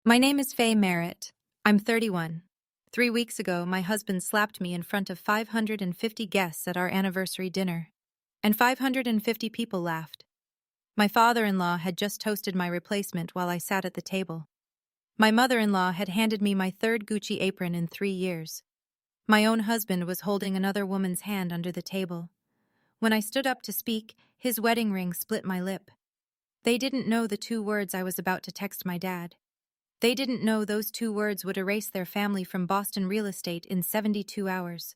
My name is Faye Merritt. I'm 31. 3 weeks ago, my husband slapped me in front of 550 guests at our anniversary dinner. And 550 people laughed. My father-in-law had just toasted my replacement while I sat at the table. My mother-in-law had handed me my third Gucci apron in 3 years. My own husband was holding another woman's hand under the table. When I stood up to speak, his wedding ring split my lip. They didn't know the 2 words I was about to text my dad. They didn't know those 2 words would erase their family from Boston real estate in 72 hours.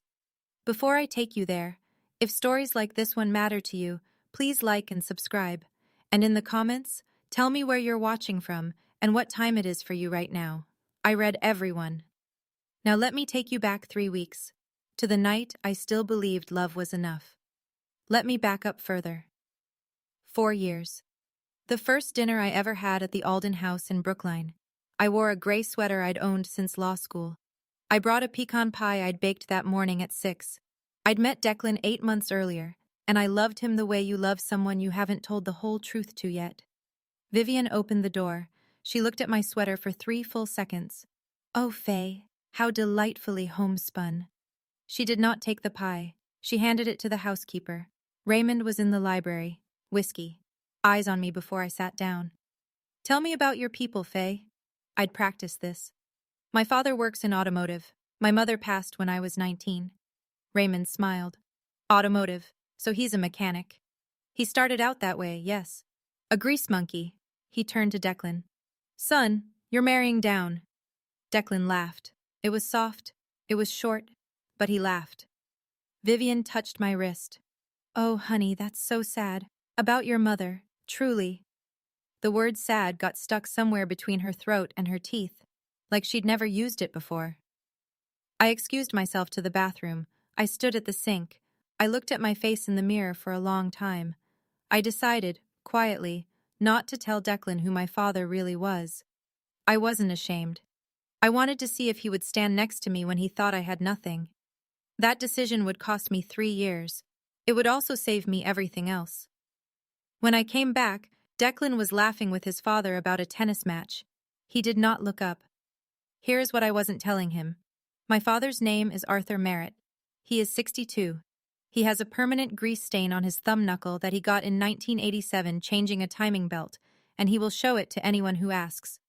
Before I take you there, if stories like this one matter to you, please like and subscribe. And in the comments, tell me where you're watching from and what time it is for you right now. I read every one. Now let me take you back 3 weeks, to the night I still believed love was enough. Let me back up further. 4 years. The first dinner I ever had at the Alden house in Brookline. I wore a gray sweater I'd owned since law school. I brought a pecan pie I'd baked that morning at 6. I'd met Declan 8 months earlier, and I loved him the way you love someone you haven't told the whole truth to yet. Vivian opened the door. She looked at my sweater for 3 full seconds. Oh, Faye, how delightfully homespun. She did not take the pie. She handed it to the housekeeper. Raymond was in the library. Whiskey. Eyes on me before I sat down. Tell me about your people, Faye. I'd practiced this. My father works in automotive. My mother passed when I was 19. Raymond smiled. Automotive, so he's a mechanic. He started out that way, yes. A grease monkey. He turned to Declan. Son, you're marrying down. Declan laughed. It was soft. It was short. But he laughed. Vivian touched my wrist. Oh, honey, that's so sad. About your mother, truly. The word sad got stuck somewhere between her throat and her teeth, like she'd never used it before. I excused myself to the bathroom. I stood at the sink. I looked at my face in the mirror for a long time. I decided, quietly, not to tell Declan who my father really was. I wasn't ashamed. I wanted to see if he would stand next to me when he thought I had nothing. That decision would cost me 3 years. It would also save me everything else. When I came back, Declan was laughing with his father about a tennis match. He did not look up. Here's what I wasn't telling him. My father's name is Arthur Merritt. He is 62. He has a permanent grease stain on his thumb knuckle that he got in 1987 changing a timing belt, and he will show it to anyone who asks.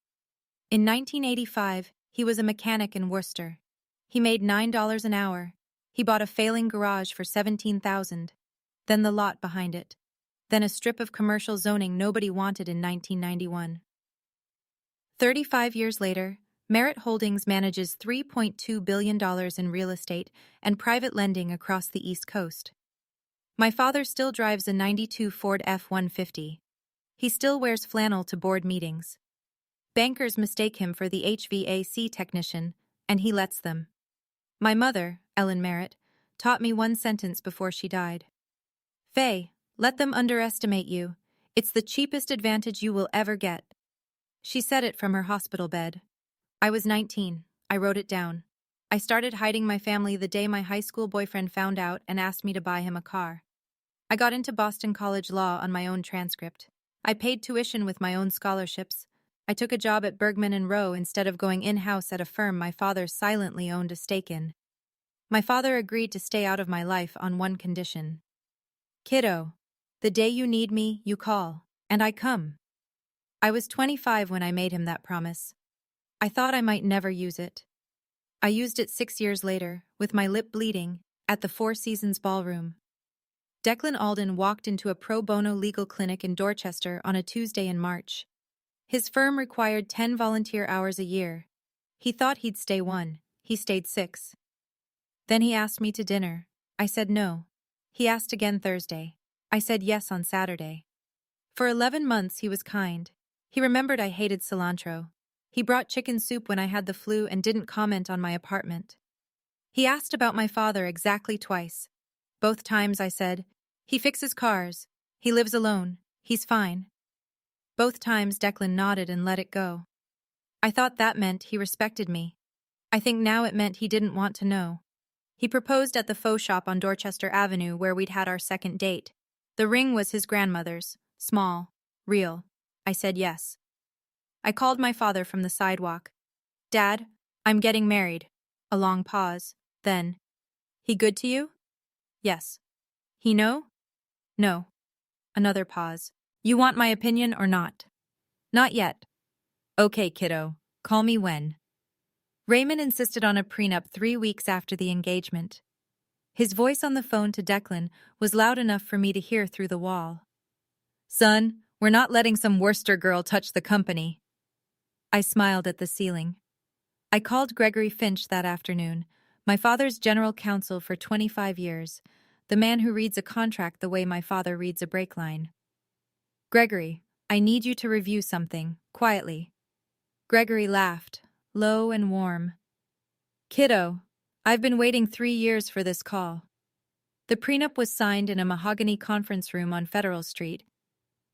In 1985, he was a mechanic in Worcester. He made $9 an hour. He bought a failing garage for $17,000. Then the lot behind it. Then a strip of commercial zoning nobody wanted in 1991. 35 years later, Merritt Holdings manages $3.2 billion in real estate and private lending across the East Coast. My father still drives a '92 Ford F-150. He still wears flannel to board meetings. Bankers mistake him for the HVAC technician, and he lets them. My mother, Ellen Merritt, taught me one sentence before she died. Faye, let them underestimate you. It's the cheapest advantage you will ever get. She said it from her hospital bed. I was 19. I wrote it down. I started hiding my family the day my high school boyfriend found out and asked me to buy him a car. I got into Boston College law on my own transcript. I paid tuition with my own scholarships. I took a job at Bergman and Rowe instead of going in-house at a firm my father silently owned a stake in. My father agreed to stay out of my life on one condition. Kiddo, the day you need me, you call, and I come. I was 25 when I made him that promise. I thought I might never use it. I used it 6 years later, with my lip bleeding, at the Four Seasons Ballroom. Declan Alden walked into a pro bono legal clinic in Dorchester on a Tuesday in March. His firm required 10 volunteer hours a year. He thought he'd stay 1. He stayed 6. Then he asked me to dinner. I said no. He asked again Thursday. I said yes on Saturday. For 11 months he was kind. He remembered I hated cilantro. He brought chicken soup when I had the flu and didn't comment on my apartment. He asked about my father exactly twice. Both times I said, he fixes cars. He lives alone. He's fine. Both times Declan nodded and let it go. I thought that meant he respected me. I think now it meant he didn't want to know. He proposed at the faux shop on Dorchester Avenue where we'd had our second date. The ring was his grandmother's, small, real. I said yes. I called my father from the sidewalk. Dad, I'm getting married. A long pause. Then, he good to you? Yes. He know? No. Another pause. You want my opinion or not? Not yet. Okay, kiddo. Call me when. Raymond insisted on a prenup 3 weeks after the engagement. His voice on the phone to Declan was loud enough for me to hear through the wall. Son, we're not letting some Worcester girl touch the company. I smiled at the ceiling. I called Gregory Finch that afternoon, my father's general counsel for 25 years, the man who reads a contract the way my father reads a brake line. Gregory, I need you to review something, quietly. Gregory laughed, low and warm. Kiddo, I've been waiting 3 years for this call. The prenup was signed in a mahogany conference room on Federal Street.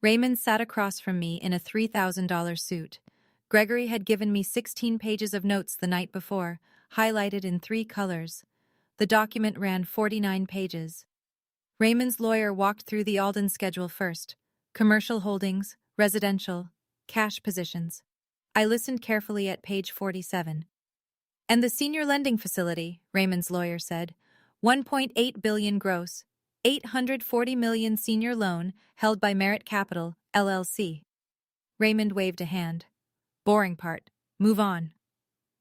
Raymond sat across from me in a $3,000 suit. Gregory had given me 16 pages of notes the night before, highlighted in 3 colors. The document ran 49 pages. Raymond's lawyer walked through the Alden schedule first: commercial holdings, residential, cash positions. I listened carefully at page 47. And the senior lending facility, Raymond's lawyer said, 1.8 billion gross, 840 million senior loan held by Merit Capital, LLC. Raymond waved a hand. Boring part. Move on.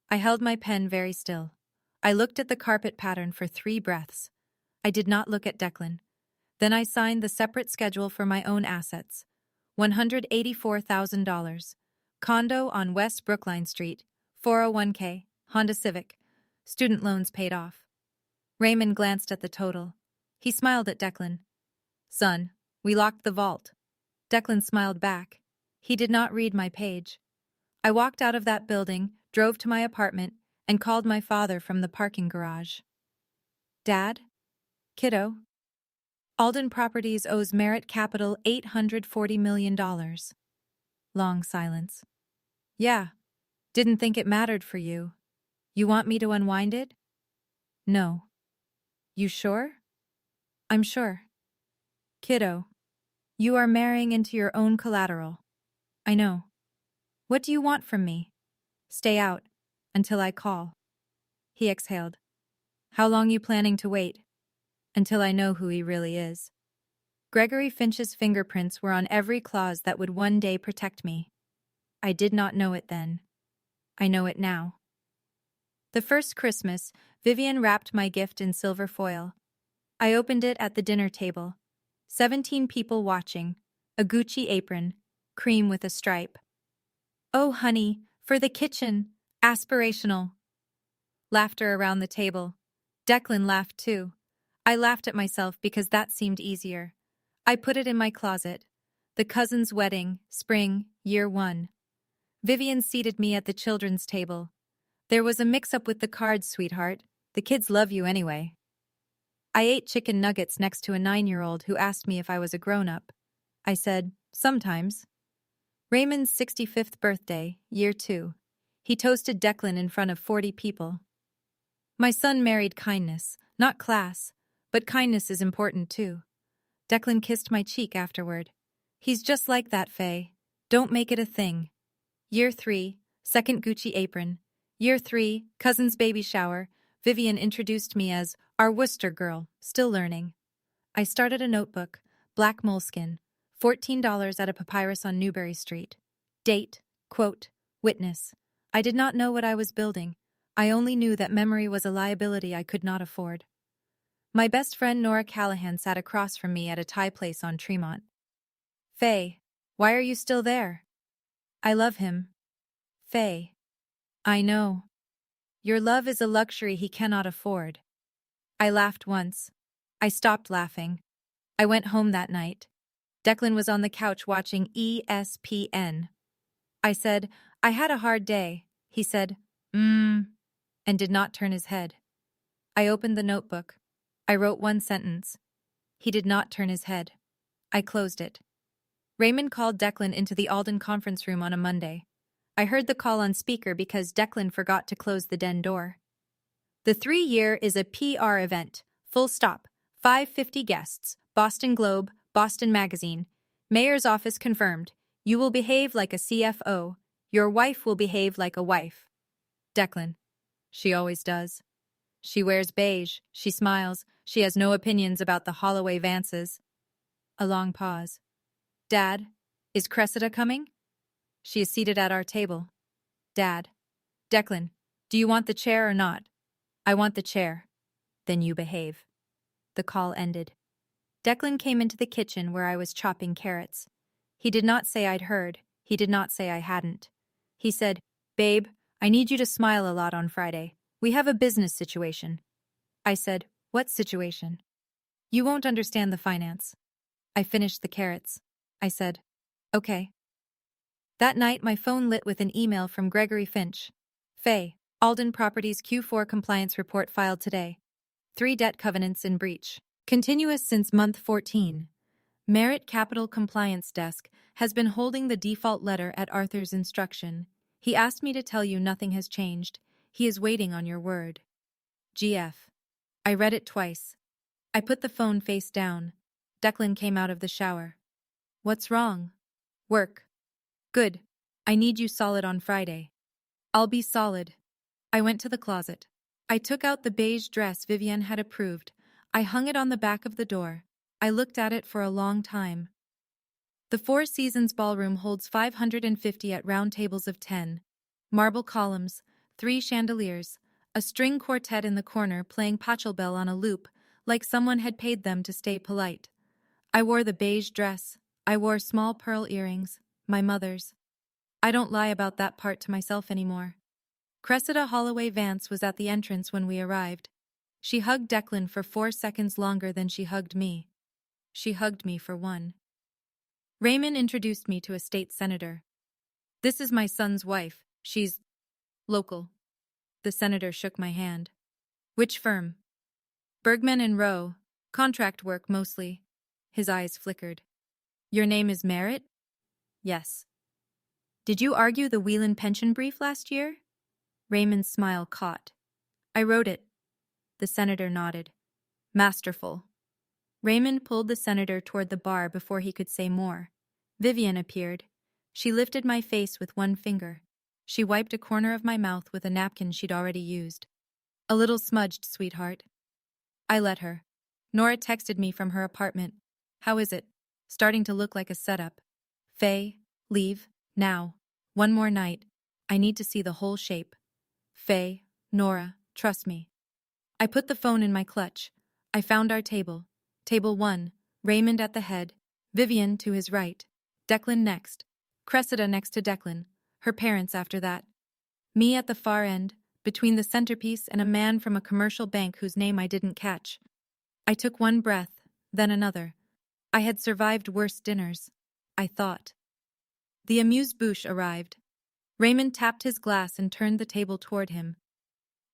I held my pen very still. I looked at the carpet pattern for 3 breaths. I did not look at Declan. Then I signed the separate schedule for my own assets. $184,000. Condo on West Brookline Street. 401k. Honda Civic. Student loans paid off. Raymond glanced at the total. He smiled at Declan. Son, we locked the vault. Declan smiled back. He did not read my page. I walked out of that building, drove to my apartment, and called my father from the parking garage. Dad? Kiddo? Alden Properties owes Merit Capital $840 million. Long silence. Yeah. Didn't think it mattered for you. You want me to unwind it? No. You sure? I'm sure. Kiddo, you are marrying into your own collateral. I know. What do you want from me? Stay out. Until I call. He exhaled. How long you planning to wait? Until I know who he really is. Gregory Finch's fingerprints were on every clause that would one day protect me. I did not know it then. I know it now. The first Christmas, Vivian wrapped my gift in silver foil. I opened it at the dinner table. 17 people watching, a Gucci apron, cream with a stripe. Oh, honey, for the kitchen, aspirational. Laughter around the table. Declan laughed too. I laughed at myself because that seemed easier. I put it in my closet. The cousin's wedding, spring, year 1. Vivian seated me at the children's table. There was a mix-up with the cards, sweetheart. The kids love you anyway. I ate chicken nuggets next to a 9-year-old who asked me if I was a grown-up. I said, sometimes. Raymond's 65th birthday, year 2. He toasted Declan in front of 40 people. My son married kindness, not class, but kindness is important too. Declan kissed my cheek afterward. He's just like that, Faye. Don't make it a thing. Year 3, second Gucci apron. Year 3, cousin's baby shower. Vivian introduced me as our Worcester girl, still learning. I started a notebook, black moleskin, $14 at a papyrus on Newbury Street. Date, quote, witness. I did not know what I was building. I only knew that memory was a liability I could not afford. My best friend Nora Callahan sat across from me at a Thai place on Tremont. Faye, why are you still there? I love him. Faye. I know. Your love is a luxury he cannot afford. I laughed once. I stopped laughing. I went home that night. Declan was on the couch watching ESPN. I said, I had a hard day. He said, and did not turn his head. I opened the notebook. I wrote 1 sentence. He did not turn his head. I closed it. Raymond called Declan into the Alden conference room on a Monday. I heard the call on speaker because Declan forgot to close the den door. The 3-year is a PR event. Full stop. 550 guests. Boston Globe, Boston Magazine. Mayor's office confirmed. You will behave like a CFO. Your wife will behave like a wife. Declan. She always does. She wears beige, she smiles, she has no opinions about the Holloway Vances. A long pause. Dad, is Cressida coming? She is seated at our table. Dad. Declan, do you want the chair or not? I want the chair. Then you behave. The call ended. Declan came into the kitchen where I was chopping carrots. He did not say I'd heard. He did not say I hadn't. He said, Babe, I need you to smile a lot on Friday. We have a business situation. I said, What situation? You won't understand the finance. I finished the carrots. I said, Okay. That night my phone lit with an email from Gregory Finch. Faye, Alden Properties Q4 compliance report filed today. 3 debt covenants in breach. Continuous since month 14. Merit Capital Compliance Desk has been holding the default letter at Arthur's instruction. He asked me to tell you nothing has changed. He is waiting on your word. GF. I read it twice. I put the phone face down. Declan came out of the shower. What's wrong? Work. Good. I need you solid on Friday. I'll be solid. I went to the closet. I took out the beige dress Vivienne had approved. I hung it on the back of the door. I looked at it for a long time. The Four Seasons ballroom holds 550 at round tables of 10. Marble columns, 3 chandeliers, a string quartet in the corner playing Pachelbel on a loop, like someone had paid them to stay polite. I wore the beige dress. I wore small pearl earrings, my mother's. I don't lie about that part to myself anymore. Cressida Holloway Vance was at the entrance when we arrived. She hugged Declan for 4 seconds longer than she hugged me. She hugged me for 1. Raymond introduced me to a state senator. This is my son's wife. She's local. The senator shook my hand. Which firm? Bergman and Rowe. Contract work mostly. His eyes flickered. Your name is Merritt? Yes. Did you argue the Whelan pension brief last year? Raymond's smile caught. I wrote it. The senator nodded. Masterful. Raymond pulled the senator toward the bar before he could say more. Vivienne appeared. She lifted my face with 1 finger. She wiped a corner of my mouth with a napkin she'd already used. A little smudged, sweetheart. I let her. Nora texted me from her apartment. How is it? Starting to look like a setup. Faye, leave, now. 1 more night. I need to see the whole shape. Faye, Nora, trust me. I put the phone in my clutch. I found our table. Table 1, Raymond at the head, Vivienne to his right, Declan next, Cressida next to Declan, her parents after that. Me at the far end, between the centerpiece and a man from a commercial bank whose name I didn't catch. I took 1 breath, then another. I had survived worse dinners, I thought. The amuse-bouche arrived. Raymond tapped his glass and turned the table toward him.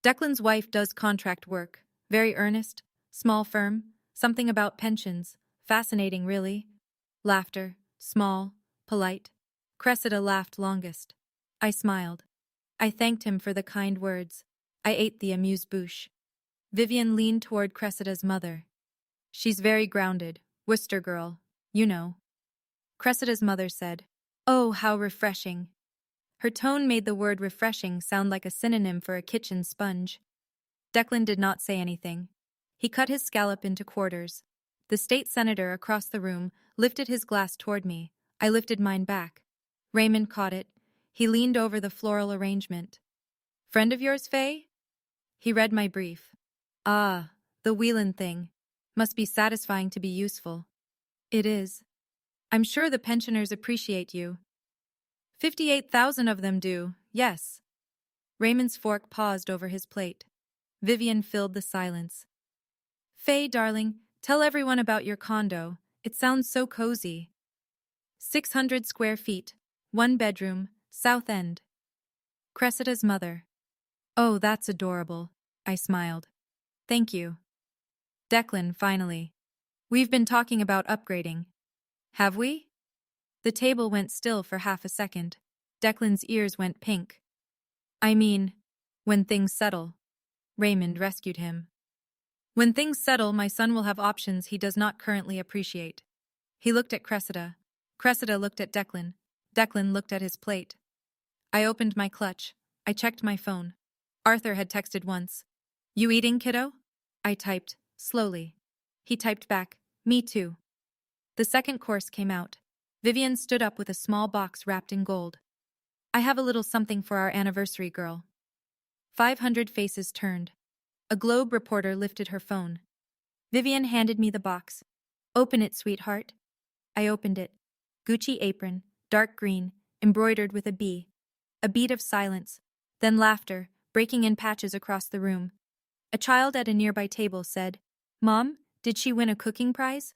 Declan's wife does contract work, very earnest, small firm, something about pensions, fascinating really. Laughter, small, polite. Cressida laughed longest. I smiled. I thanked him for the kind words. I ate the amuse-bouche. Vivienne leaned toward Cressida's mother. She's very grounded, Worcester girl, you know. Cressida's mother said, Oh, how refreshing. Her tone made the word refreshing sound like a synonym for a kitchen sponge. Declan did not say anything. He cut his scallop into quarters. The state senator across the room lifted his glass toward me. I lifted mine back. Raymond caught it. He leaned over the floral arrangement. Friend of yours, Faye? He read my brief. Ah, the Whelan thing. Must be satisfying to be useful. It is. I'm sure the pensioners appreciate you. 58,000 of them do, yes. Raymond's fork paused over his plate. Vivienne filled the silence. Faye, darling, tell everyone about your condo. It sounds so cozy. 600 square feet, 1 bedroom, South End. Cressida's mother. Oh, that's adorable, I smiled. Thank you. Declan, finally. We've been talking about upgrading. Have we? The table went still for half a second. Declan's ears went pink. I mean, when things settle. Raymond rescued him. When things settle, my son will have options he does not currently appreciate. He looked at Cressida. Cressida looked at Declan. Declan looked at his plate. I opened my clutch. I checked my phone. Arthur had texted once. "You eating, kiddo?" I typed, slowly. He typed back, "Me too." The second course came out. Vivian stood up with a small box wrapped in gold. "I have a little something for our anniversary, girl." 500 faces turned. A Globe reporter lifted her phone. Vivian handed me the box. "Open it, sweetheart." I opened it. Gucci apron, dark green, embroidered with a bee. A beat of silence, then laughter, breaking in patches across the room. A child at a nearby table said, "Mom, did she win a cooking prize?"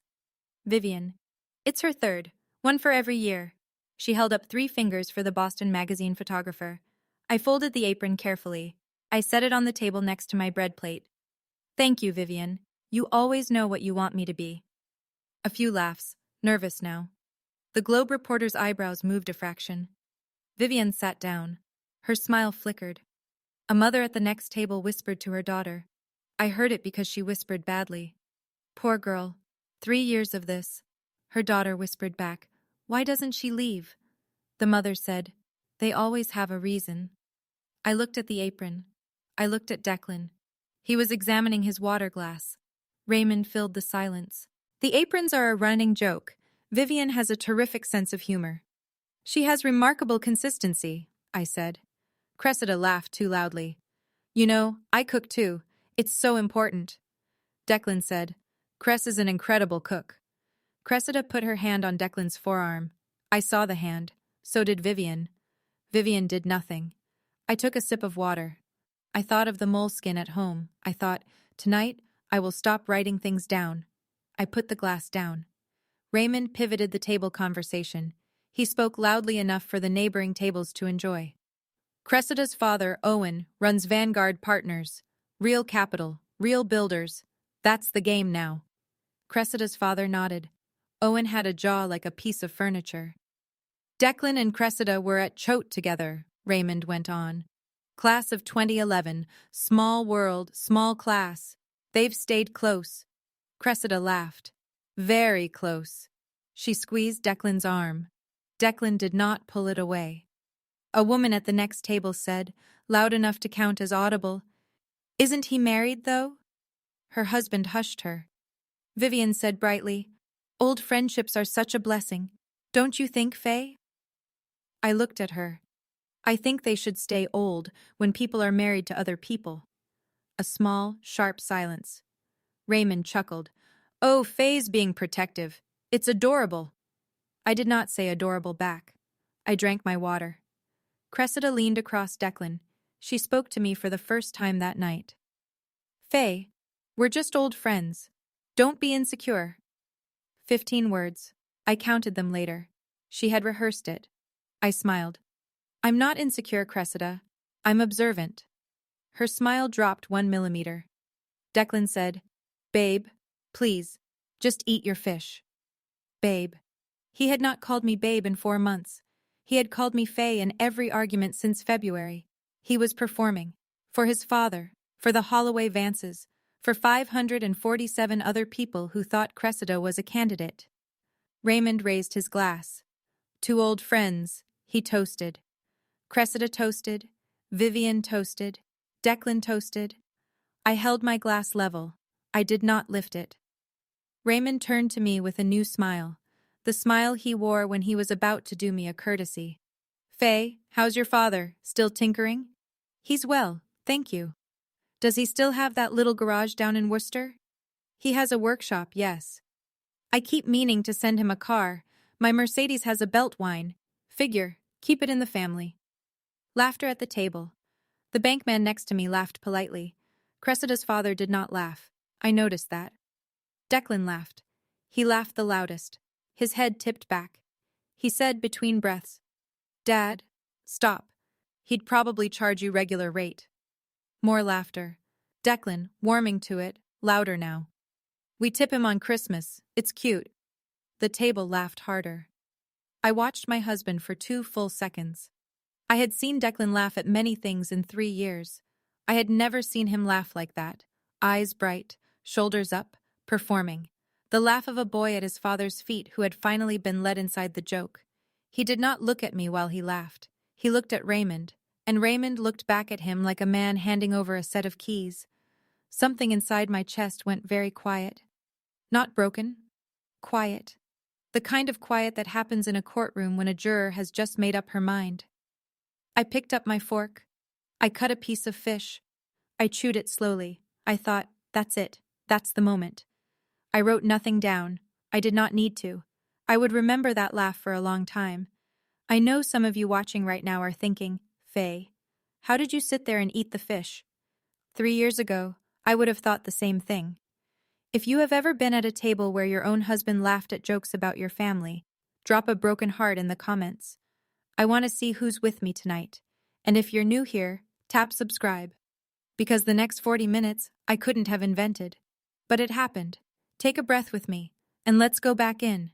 Vivian, "It's her third, one for every year." She held up 3 fingers for the Boston Magazine photographer. I folded the apron carefully. I set it on the table next to my bread plate. "Thank you, Vivian. You always know what you want me to be." A few laughs, nervous now. The Globe reporter's eyebrows moved a fraction. Vivian sat down. Her smile flickered. A mother at the next table whispered to her daughter. I heard it because she whispered badly. "Poor girl. 3 years of this." Her daughter whispered back, "Why doesn't she leave?" The mother said, "They always have a reason." I looked at the apron. I looked at Declan. He was examining his water glass. Raymond filled the silence. "The aprons are a running joke. Vivian has a terrific sense of humor." "She has remarkable consistency," I said. Cressida laughed too loudly. "You know, I cook too. It's so important." Declan said, "Cress is an incredible cook." Cressida put her hand on Declan's forearm. I saw the hand. So did Vivian. Vivian did nothing. I took a sip of water. I thought of the moleskin at home. I thought, tonight, I will stop writing things down. I put the glass down. Raymond pivoted the table conversation. He spoke loudly enough for the neighboring tables to enjoy. "Cressida's father, Owen, runs Vanguard Partners. Real capital, real builders. That's the game now." Cressida's father nodded. Owen had a jaw like a piece of furniture. "Declan and Cressida were at Choate together," Raymond went on. "Class of 2011, small world, small class. They've stayed close." Cressida laughed. "Very close." She squeezed Declan's arm. Declan did not pull it away. A woman at the next table said, loud enough to count as audible, "Isn't he married, though?" Her husband hushed her. Vivian said brightly, "Old friendships are such a blessing. Don't you think, Faye?" I looked at her. "I think they should stay old when people are married to other people." A small, sharp silence. Raymond chuckled. "Oh, Faye's being protective. It's adorable." I did not say adorable back. I drank my water. Cressida leaned across Declan. She spoke to me for the first time that night. "Faye, we're just old friends. Don't be insecure." 15 words. I counted them later. She had rehearsed it. I smiled. "I'm not insecure, Cressida. I'm observant." Her smile dropped 1 millimeter. Declan said, "Babe, please, just eat your fish." Babe. He had not called me babe in 4 months. He had called me Faye in every argument since February. He was performing. For his father, for the Holloway Vances, for 547 other people who thought Cressida was a candidate. Raymond raised his glass. "To old friends," he toasted. Cressida toasted. Vivian toasted. Declan toasted. I held my glass level. I did not lift it. Raymond turned to me with a new smile. The smile he wore when he was about to do me a courtesy. "Faye, how's your father? Still tinkering?" "He's well, thank you." "Does he still have that little garage down in Worcester?" "He has a workshop, yes." "I keep meaning to send him a car. My Mercedes has a belt wine. Figure, keep it in the family." Laughter at the table. The bankman next to me laughed politely. Cressida's father did not laugh. I noticed that. Declan laughed. He laughed the loudest. His head tipped back. He said between breaths, "Dad, stop. He'd probably charge you regular rate." More laughter. Declan, warming to it, louder now. "We tip him on Christmas. It's cute." The table laughed harder. I watched my husband for 2 full seconds. I had seen Declan laugh at many things in 3 years. I had never seen him laugh like that. Eyes bright, shoulders up, performing. The laugh of a boy at his father's feet who had finally been let inside the joke. He did not look at me while he laughed. He looked at Raymond, and Raymond looked back at him like a man handing over a set of keys. Something inside my chest went very quiet. Not broken. Quiet. The kind of quiet that happens in a courtroom when a juror has just made up her mind. I picked up my fork. I cut a piece of fish. I chewed it slowly. I thought, that's it. That's the moment. I wrote nothing down. I did not need to. I would remember that laugh for a long time. I know some of you watching right now are thinking, Faye, how did you sit there and eat the fish? 3 years ago, I would have thought the same thing. If you have ever been at a table where your own husband laughed at jokes about your family, drop a broken heart in the comments. I want to see who's with me tonight. And if you're new here, tap subscribe. Because the next 40 minutes, I couldn't have invented. But it happened. Take a breath with me, and let's go back in.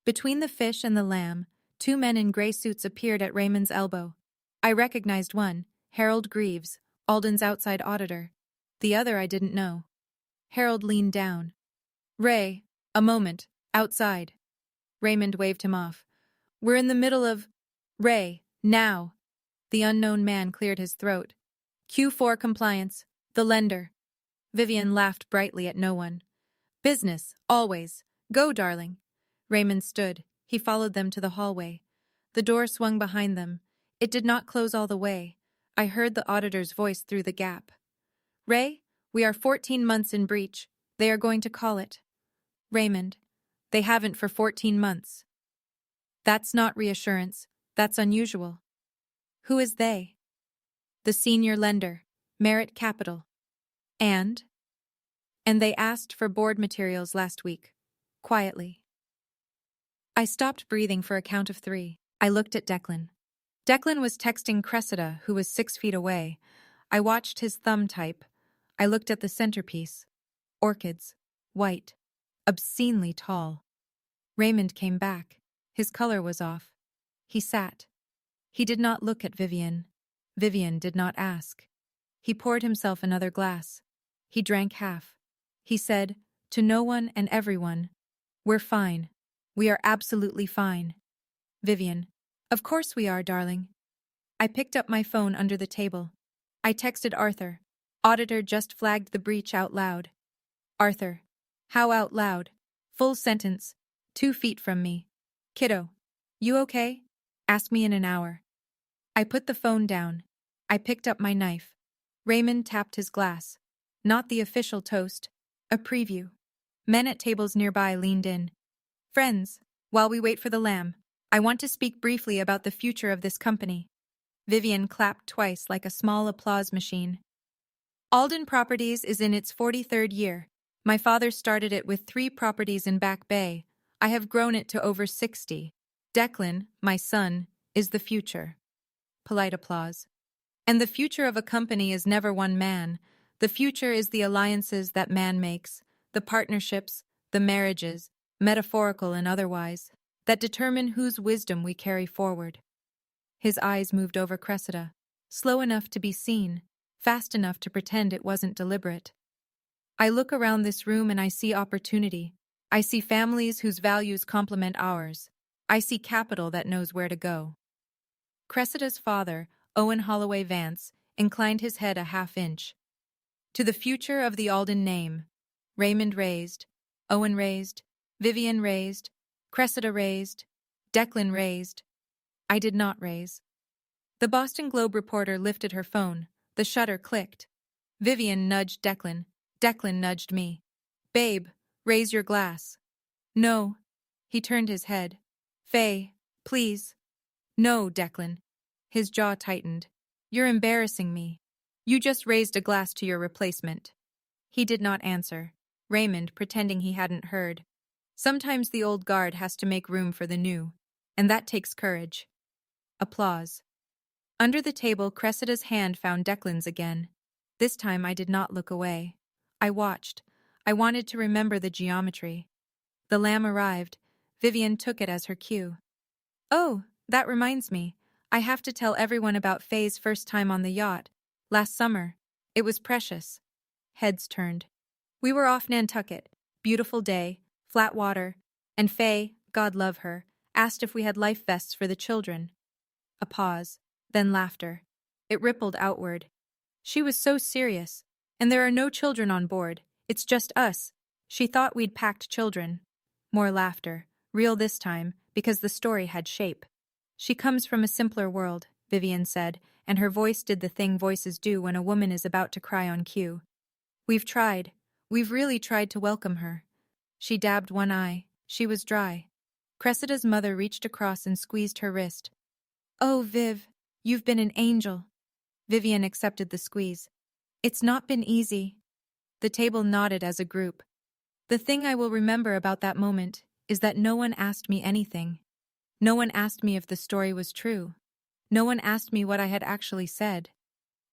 Between the fish and the lamb, 2 men in gray suits appeared at Raymond's elbow. I recognized one, Harold Greaves, Alden's outside auditor. The other I didn't know. Harold leaned down. Ray, a moment, outside. Raymond waved him off. We're in the middle of... Ray, now. The unknown man cleared his throat. Q4 compliance, the lender. Vivian laughed brightly at no one. Business, always. Go, darling. Raymond stood. He followed them to the hallway. The door swung behind them. It did not close all the way. I heard the auditor's voice through the gap. Ray, we are 14 months in breach. They are going to call it. Raymond, they haven't for 14 months. That's not reassurance. That's unusual. Who is they? The senior lender, Merit Capital. And they asked for board materials last week. Quietly. I stopped breathing for a count of 3. I looked at Declan. Declan was texting Cressida, who was 6 feet away. I watched his thumb type. I looked at the centerpiece. Orchids. White. Obscenely tall. Raymond came back. His color was off. He sat. He did not look at Vivian. Vivian did not ask. He poured himself another glass. He drank half. He said, to no one and everyone, we're fine. We are absolutely fine. Vivian, of course we are, darling. I picked up my phone under the table. I texted Arthur. Auditor just flagged the breach out loud. Arthur. How out loud? Full sentence. 2 feet from me. Kiddo. You okay? Ask me in an hour. I put the phone down. I picked up my knife. Raymond tapped his glass. Not the official toast. A preview. Men at tables nearby leaned in. Friends, while we wait for the lamb, I want to speak briefly about the future of this company. Vivian clapped twice like a small applause machine. Alden Properties is in its 43rd year. My father started it with 3 properties in Back Bay. I have grown it to over 60. Declan, my son, is the future. Polite applause. And the future of a company is never one man. The future is the alliances that man makes, the partnerships, the marriages, metaphorical and otherwise, that determine whose wisdom we carry forward. His eyes moved over Cressida, slow enough to be seen, fast enough to pretend it wasn't deliberate. I look around this room and I see opportunity. I see families whose values complement ours. I see capital that knows where to go. Cressida's father, Owen Holloway Vance, inclined his head a half-inch. To the future of the Alden name. Raymond raised, Owen raised, Vivian raised, Cressida raised, Declan raised. I did not raise. The Boston Globe reporter lifted her phone. The shutter clicked. Vivian nudged Declan. Declan nudged me. Babe, raise your glass. No. He turned his head. Faye, please. No, Declan. His jaw tightened. You're embarrassing me. You just raised a glass to your replacement. He did not answer. Raymond pretending he hadn't heard. Sometimes the old guard has to make room for the new, and that takes courage. Applause. Under the table, Cressida's hand found Declan's again. This time I did not look away. I watched. I wanted to remember the geometry. The lamb arrived. Vivian took it as her cue. Oh, that reminds me. I have to tell everyone about Faye's first time on the yacht. Last summer. It was precious. Heads turned. We were off Nantucket. Beautiful day, flat water, and Faye, God love her, asked if we had life vests for the children. A pause, then laughter. It rippled outward. She was so serious. And there are no children on board. It's just us. She thought we'd packed children. More laughter, real this time, because the story had shape. She comes from a simpler world, Vivian said, and her voice did the thing voices do when a woman is about to cry on cue. We've tried. We've really tried to welcome her. She dabbed one eye. She was dry. Cressida's mother reached across and squeezed her wrist. Oh, Viv, you've been an angel. Vivian accepted the squeeze. It's not been easy. The table nodded as a group. The thing I will remember about that moment is that no one asked me anything. No one asked me if the story was true. No one asked me what I had actually said.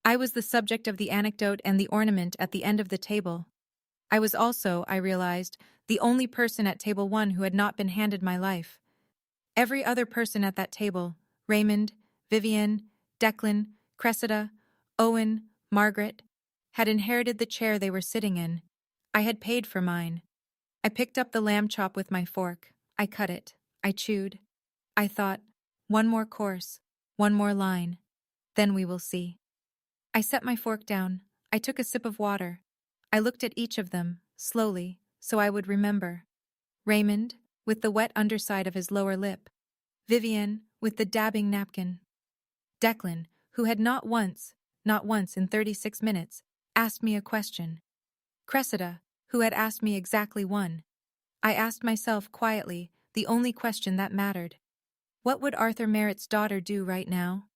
I was the subject of the anecdote and the ornament at the end of the table. I was also, I realized, the only person at table 1 who had not been handed my life. Every other person at that table, Raymond, Vivian, Declan, Cressida, Owen, Margaret, had inherited the chair they were sitting in. I had paid for mine. I picked up the lamb chop with my fork. I cut it. I chewed. I thought, one more course, one more line. Then we will see. I set my fork down. I took a sip of water. I looked at each of them, slowly, so I would remember. Raymond, with the wet underside of his lower lip. Vivian, with the dabbing napkin. Declan, who had not once in 36 minutes, asked me a question. Cressida, who had asked me exactly one. I asked myself quietly the only question that mattered. What would Arthur Merritt's daughter do right now?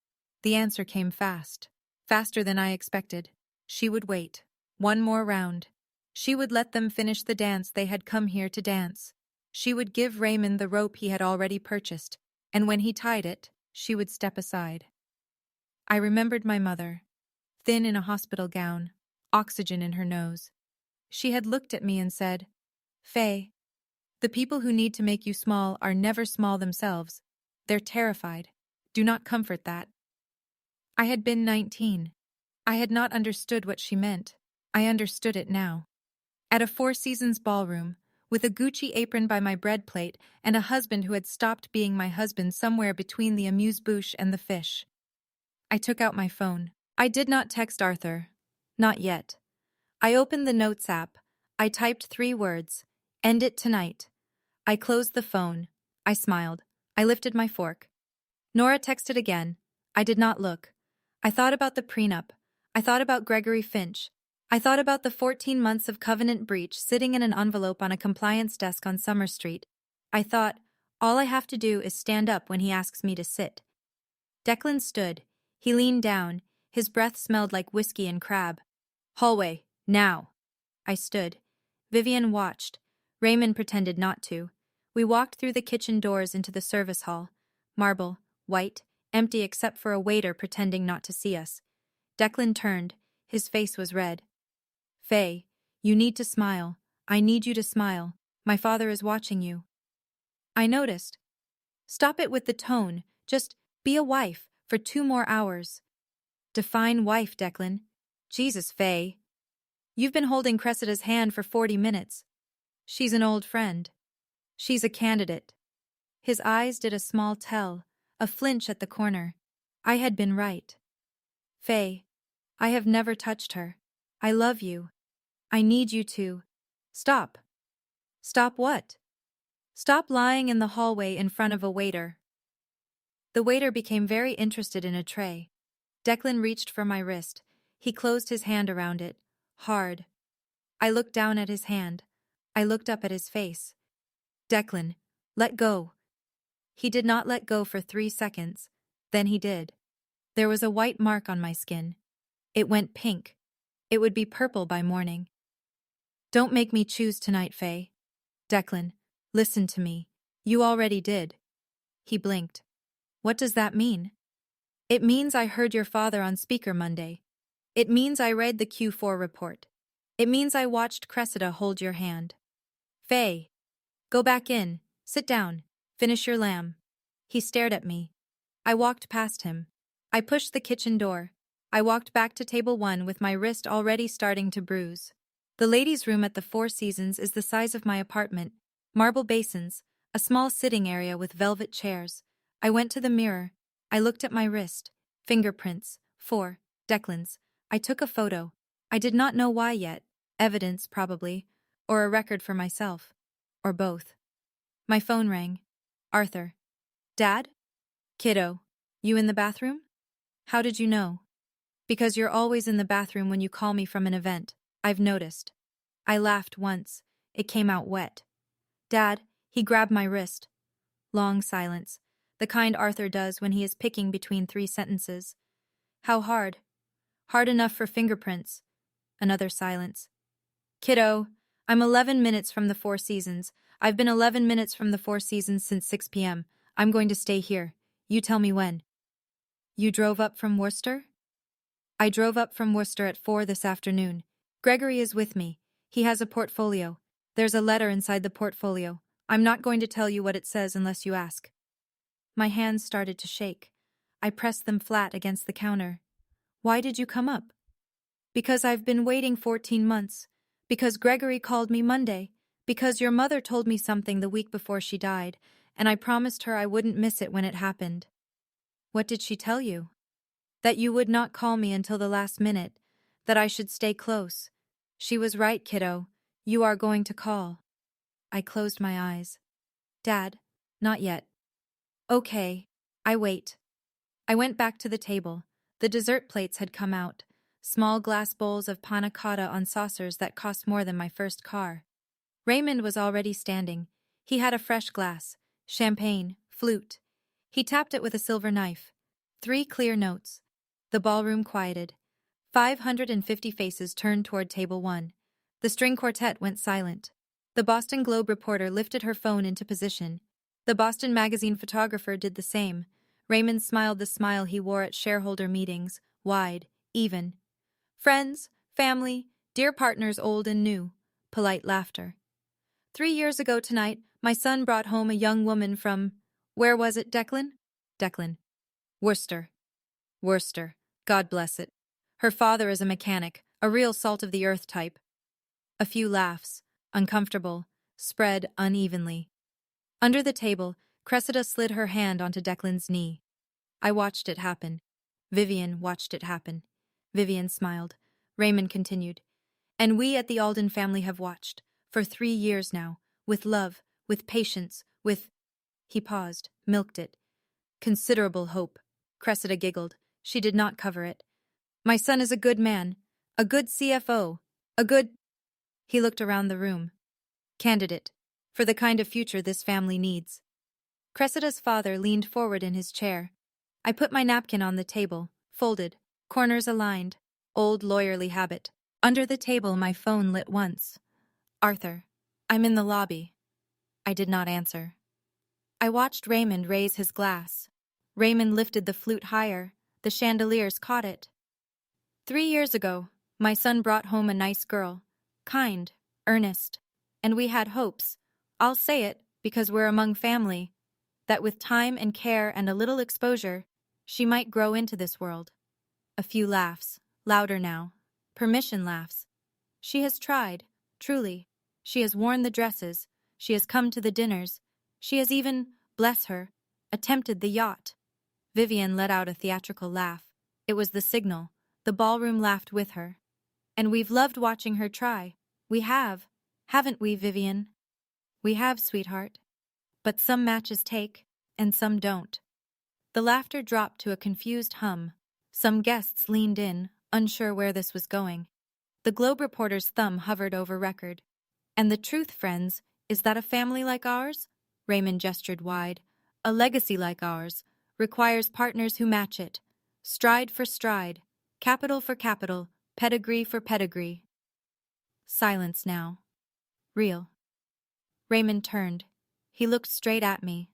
The answer came fast. Faster than I expected. She would wait. One more round. She would let them finish the dance they had come here to dance. She would give Raymond the rope he had already purchased, and when he tied it, she would step aside. I remembered my mother, thin in a hospital gown, oxygen in her nose. She had looked at me and said, Faye, the people who need to make you small are never small themselves. They're terrified. Do not comfort that. I had been 19. I had not understood what she meant. I understood it now. At a Four Seasons ballroom, with a Gucci apron by my bread plate and a husband who had stopped being my husband somewhere between the amuse-bouche and the fish. I took out my phone. I did not text Arthur. Not yet. I opened the Notes app. I typed 3 words. End it tonight. I closed the phone. I smiled. I lifted my fork. Nora texted again. I did not look. I thought about the prenup. I thought about Gregory Finch. I thought about the 14 months of covenant breach sitting in an envelope on a compliance desk on Summer Street. I thought, all I have to do is stand up when he asks me to sit. Declan stood. He leaned down. His breath smelled like whiskey and crab. Hallway, now. I stood. Vivian watched. Raymond pretended not to. We walked through the kitchen doors into the service hall. Marble, white, empty except for a waiter pretending not to see us. Declan turned. His face was red. Faye, you need to smile. I need you to smile. My father is watching you. I noticed. Stop it with the tone. Just be a wife for 2 more hours. Define wife, Declan. Jesus, Faye. You've been holding Cressida's hand for 40 minutes. She's an old friend. She's a candidate. His eyes did a small tell, a flinch at the corner. I had been right. Faye, I have never touched her. I love you. I need you to. Stop. Stop what? Stop lying in the hallway in front of a waiter. The waiter became very interested in a tray. Declan reached for my wrist. He closed his hand around it, hard. I looked down at his hand. I looked up at his face. Declan, let go. He did not let go for 3 seconds. Then he did. There was a white mark on my skin. It went pink. It would be purple by morning. Don't make me choose tonight, Faye. Declan, listen to me. You already did. He blinked. What does that mean? It means I heard your father on speaker Monday. It means I read the Q4 report. It means I watched Cressida hold your hand. Faye, go back in, sit down, finish your lamb. He stared at me. I walked past him. I pushed the kitchen door. I walked back to table 1 with my wrist already starting to bruise. The ladies' room at the Four Seasons is the size of my apartment. Marble basins, a small sitting area with velvet chairs. I went to the mirror. I looked at my wrist. Fingerprints. 4. Declan's. I took a photo. I did not know why yet. Evidence, probably. Or a record for myself. Or both. My phone rang. Arthur. Dad? Kiddo. You in the bathroom? How did you know? Because you're always in the bathroom when you call me from an event. I've noticed. I laughed once. It came out wet. Dad, he grabbed my wrist. Long silence. The kind Arthur does when he is picking between 3 sentences. How hard? Hard enough for fingerprints. Another silence. Kiddo, I'm 11 minutes from the 4 Seasons. I've been 11 minutes from the 4 Seasons since 6 p.m. I'm going to stay here. You tell me when. You drove up from Worcester? I drove up from Worcester at 4 this afternoon. Gregory is with me. He has a portfolio. There's a letter inside the portfolio. I'm not going to tell you what it says unless you ask. My hands started to shake. I pressed them flat against the counter. Why did you come up? Because I've been waiting 14 months. Because Gregory called me Monday. Because your mother told me something the week before she died, and I promised her I wouldn't miss it when it happened. What did she tell you? That you would not call me until the last minute, that I should stay close. She was right, kiddo. You are going to call. I closed my eyes. Dad, not yet. Okay, I wait. I went back to the table. The dessert plates had come out. Small glass bowls of panna cotta on saucers that cost more than my first car. Raymond was already standing. He had a fresh glass. Champagne, flute. He tapped it with a silver knife. 3 clear notes. The ballroom quieted. 550 faces turned toward table 1. The string quartet went silent. The Boston Globe reporter lifted her phone into position. The Boston Magazine photographer did the same. Raymond smiled the smile he wore at shareholder meetings, wide, even. Friends, family, dear partners old and new. Polite laughter. 3 years ago tonight, my son brought home a young woman from... Where was it, Declan? Declan. Worcester. Worcester. God bless it. Her father is a mechanic, a real salt-of-the-earth type. A few laughs, uncomfortable, spread unevenly. Under the table, Cressida slid her hand onto Declan's knee. I watched it happen. Vivian watched it happen. Vivian smiled. Raymond continued. And we at the Alden family have watched, for 3 years now, with love, with patience, with... He paused, milked it. Considerable hope. Cressida giggled. She did not cover it. My son is a good man, a good CFO, a good... He looked around the room. Candidate, for the kind of future this family needs. Cressida's father leaned forward in his chair. I put my napkin on the table, folded, corners aligned, old lawyerly habit. Under the table my phone lit once. Arthur, I'm in the lobby. I did not answer. I watched Raymond raise his glass. Raymond lifted the flute higher. The chandeliers caught it. 3 years ago, my son brought home a nice girl. Kind, earnest. And we had hopes, I'll say it because we're among family, that with time and care and a little exposure, she might grow into this world. A few laughs, louder now. Permission laughs. She has tried, truly. She has worn the dresses. She has come to the dinners. She has even, bless her, attempted the yacht. Vivian let out a theatrical laugh. It was the signal. The ballroom laughed with her. And we've loved watching her try. We have. Haven't we, Vivian? We have, sweetheart. But some matches take, and some don't. The laughter dropped to a confused hum. Some guests leaned in, unsure where this was going. The Globe reporter's thumb hovered over record. And the truth, friends, is that a family like ours, Raymond gestured wide, a legacy like ours, requires partners who match it. Stride for stride, capital for capital, pedigree for pedigree. Silence now. Real. Raymond turned. He looked straight at me.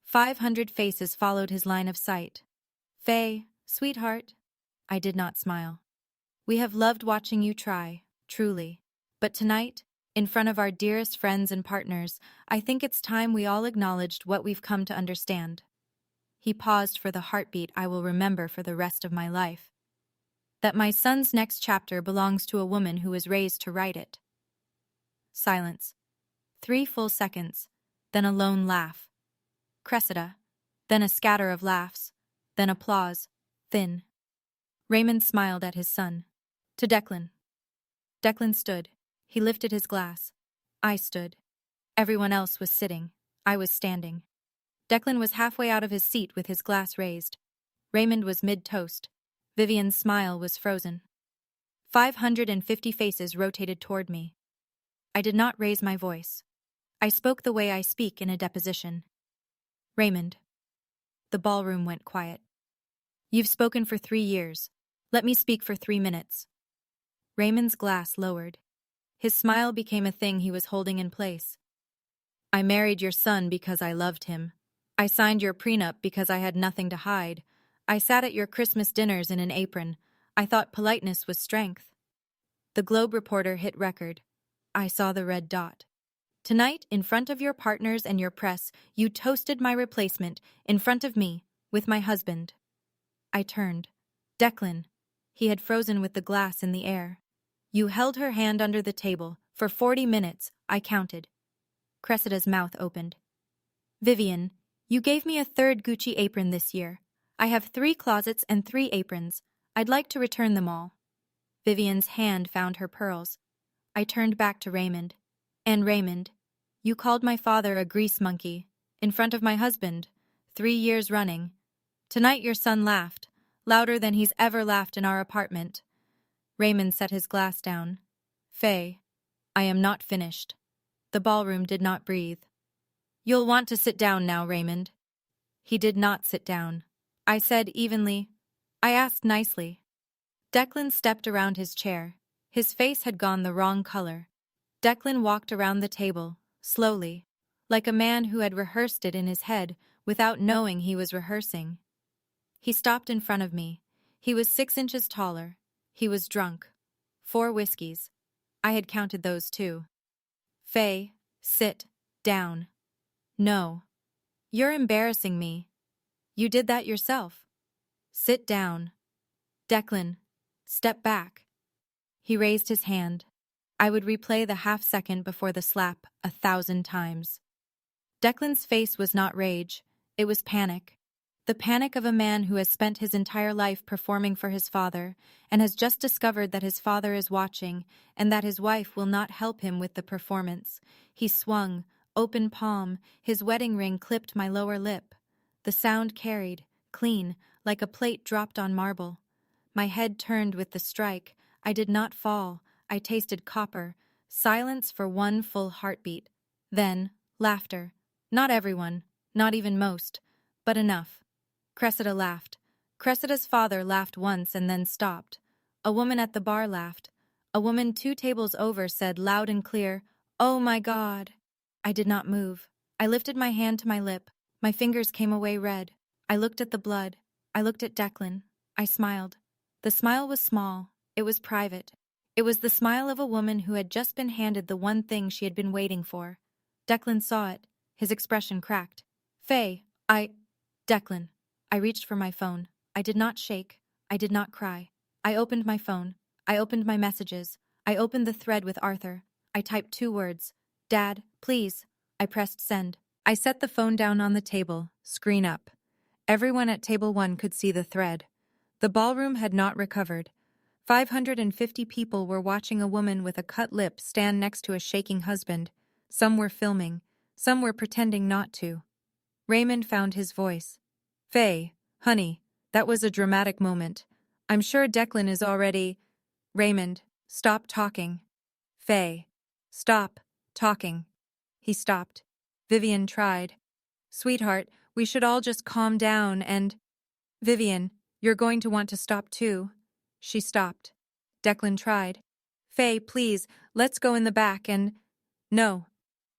500 faces followed his line of sight. Faye, sweetheart. I did not smile. We have loved watching you try, truly. But tonight, in front of our dearest friends and partners, I think it's time we all acknowledged what we've come to understand. He paused for the heartbeat I will remember for the rest of my life. That my son's next chapter belongs to a woman who was raised to write it. Silence. 3 full seconds, then a lone laugh. Cressida, then a scatter of laughs, Then applause. Thin. Raymond smiled at his son. To Declan. Declan stood. He lifted his glass. I stood. Everyone else was sitting. I was standing. Declan was halfway out of his seat with his glass raised. Raymond was mid-toast. Vivian's smile was frozen. 550 faces rotated toward me. I did not raise my voice. I spoke the way I speak in a deposition. Raymond. The ballroom went quiet. You've spoken for 3 years. Let me speak for 3 minutes. Raymond's glass lowered. His smile became a thing he was holding in place. I married your son because I loved him. I signed your prenup because I had nothing to hide. I sat at your Christmas dinners in an apron. I thought politeness was strength. The Globe reporter hit record. I saw the red dot. Tonight, in front of your partners and your press, you toasted my replacement, in front of me, with my husband. I turned. Declan. He had frozen with the glass in the air. You held her hand under the table. For 40 minutes, I counted. Cressida's mouth opened. Vivian, you gave me a 3rd Gucci apron this year. I have 3 closets and 3 aprons. I'd like to return them all. Vivian's hand found her pearls. I turned back to Raymond. And Raymond, you called my father a grease monkey, in front of my husband, 3 years running. Tonight your son laughed, louder than he's ever laughed in our apartment. Raymond set his glass down. Faye, I am not finished. The ballroom did not breathe. You'll want to sit down now, Raymond. He did not sit down. I said evenly. I asked nicely. Declan stepped around his chair. His face had gone the wrong color. Declan walked around the table, slowly, like a man who had rehearsed it in his head without knowing he was rehearsing. He stopped in front of me. He was 6 inches taller. He was drunk. 4 whiskeys. I had counted those too. Faye, sit down. No. You're embarrassing me. You did that yourself. Sit down. Declan, step back. He raised his hand. I would replay the half-second before the slap 1,000 times. Declan's face was not rage. It was panic. The panic of a man who has spent his entire life performing for his father and has just discovered that his father is watching and that his wife will not help him with the performance. He swung, open palm, his wedding ring clipped my lower lip. The sound carried, clean, like a plate dropped on marble. My head turned with the strike. I did not fall. I tasted copper. Silence for 1 full heartbeat. Then, laughter. Not everyone, not even most, but enough. Cressida laughed. Cressida's father laughed once and then stopped. A woman at the bar laughed. A woman 2 tables over said loud and clear, "Oh my God!" I did not move. I lifted my hand to my lip. My fingers came away red. I looked at the blood. I looked at Declan. I smiled. The smile was small. It was private. It was the smile of a woman who had just been handed the one thing she had been waiting for. Declan saw it. His expression cracked. Faye, Declan. I reached for my phone. I did not shake. I did not cry. I opened my phone. I opened my messages. I opened the thread with Arthur. I typed 2 words. Dad, please. I pressed send. I set the phone down on the table, screen up. Everyone at table 1 could see the thread. The ballroom had not recovered. 550 people were watching a woman with a cut lip stand next to a shaking husband. Some were filming. Some were pretending not to. Raymond found his voice. Faye, honey, that was a dramatic moment. I'm sure Declan is already... Raymond, stop talking. Faye, stop talking. He stopped. Vivian tried. Sweetheart, we should all just calm down and... Vivian, you're going to want to stop too. She stopped. Declan tried. Faye, please, let's go in the back and... No.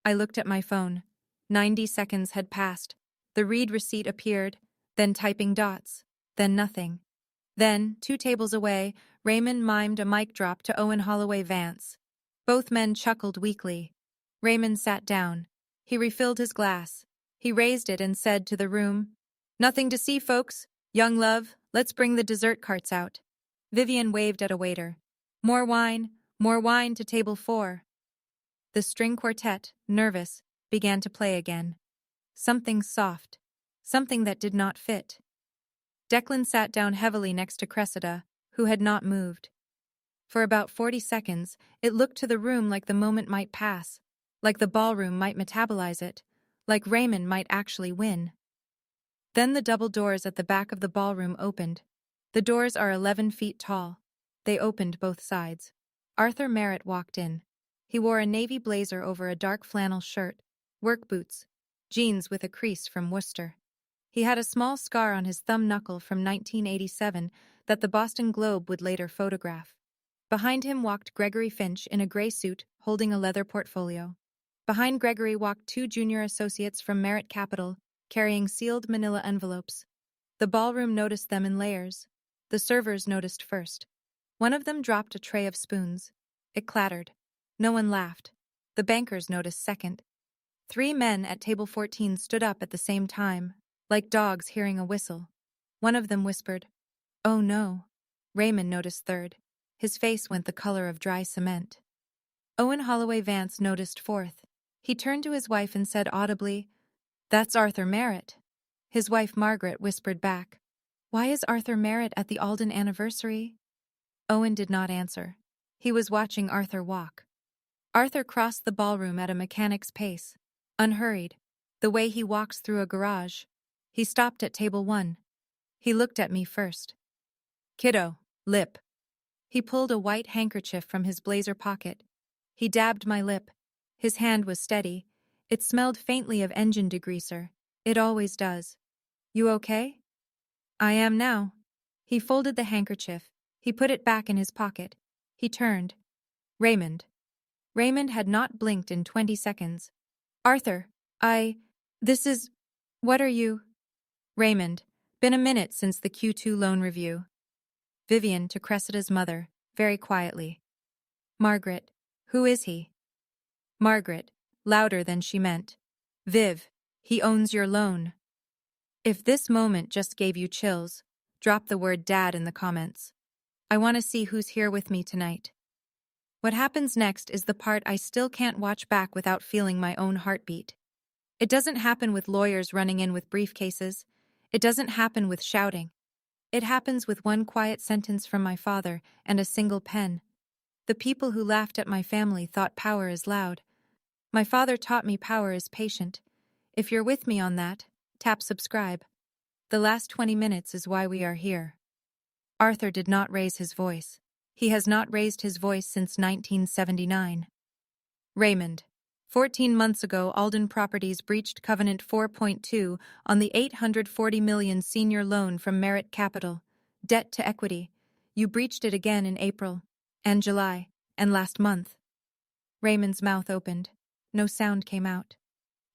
I looked at my phone. 90 seconds had passed. The read receipt appeared, then typing dots, then nothing. Then, 2 tables away, Raymond mimed a mic drop to Owen Holloway Vance. Both men chuckled weakly. Raymond sat down. He refilled his glass. He raised it and said to the room, Nothing to see, folks. Young love, let's bring the dessert carts out. Vivian waved at a waiter. More wine to table 4. The string quartet, nervous, began to play again. Something soft. Something that did not fit. Declan sat down heavily next to Cressida, who had not moved. For about 40 seconds, it looked to the room like the moment might pass, like the ballroom might metabolize it, like Raymond might actually win. Then the double doors at the back of the ballroom opened. The doors are 11 feet tall. They opened both sides. Arthur Merritt walked in. He wore a navy blazer over a dark flannel shirt, work boots, jeans with a crease from Worcester. He had a small scar on his thumb knuckle from 1987 that the Boston Globe would later photograph. Behind him walked Gregory Finch in a gray suit, holding a leather portfolio. Behind Gregory walked two junior associates from Merritt Capital, carrying sealed manila envelopes. The ballroom noticed them in layers. The servers noticed first. One of them dropped a tray of spoons. It clattered. No one laughed. The bankers noticed second. 3 men at table 14 stood up at the same time, like dogs hearing a whistle. One of them whispered, "Oh no." Raymond noticed third. His face went the color of dry cement. Owen Holloway Vance noticed fourth. He turned to his wife and said audibly, "That's Arthur Merritt." His wife Margaret whispered back, "Why is Arthur Merritt at the Alden anniversary?" Owen did not answer. He was watching Arthur walk. Arthur crossed the ballroom at a mechanic's pace, unhurried, the way he walks through a garage. He stopped at table 1. He looked at me first. "Kiddo, lip." He pulled a white handkerchief from his blazer pocket. He dabbed my lip. His hand was steady. It smelled faintly of engine degreaser. It always does. "You okay?" "I am now." He folded the handkerchief. He put it back in his pocket. He turned. "Raymond." Raymond had not blinked in 20 seconds. "Arthur, what are you?" "Raymond, been a minute since the Q2 loan review." Vivian to Cressida's mother, very quietly. "Margaret, who is he?" Margaret, louder than she meant. "Viv, he owns your loan." If this moment just gave you chills, drop the word dad in the comments. I want to see who's here with me tonight. What happens next is the part I still can't watch back without feeling my own heartbeat. It doesn't happen with lawyers running in with briefcases. It doesn't happen with shouting. It happens with one quiet sentence from my father and a single pen. The people who laughed at my family thought power is loud. My father taught me power is patient. If you're with me on that, tap subscribe. The last 20 minutes is why we are here. Arthur did not raise his voice. He has not raised his voice since 1979. Raymond. 14 months ago, Alden Properties breached Covenant 4.2 on the $840 million senior loan from Merritt Capital. Debt to equity. You breached it again in April, and July, and last month. Raymond's mouth opened. No sound came out.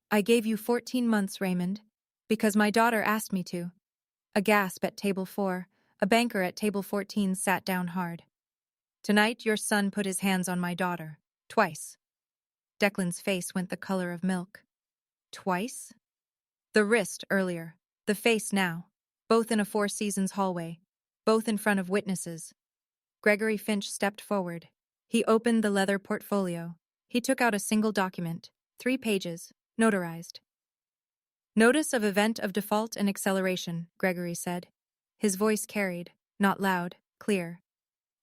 "I gave you 14 months, Raymond, because my daughter asked me to." A gasp at table 4. A banker at table 14 sat down hard. "Tonight your son put his hands on my daughter. Twice." Declan's face went the color of milk. "Twice?" "The wrist earlier, the face now, both in a Four Seasons hallway, both in front of witnesses." Gregory Finch stepped forward. He opened the leather portfolio. He took out a single document, 3 pages, notarized. "Notice of event of default and acceleration," Gregory said. His voice carried, not loud, clear.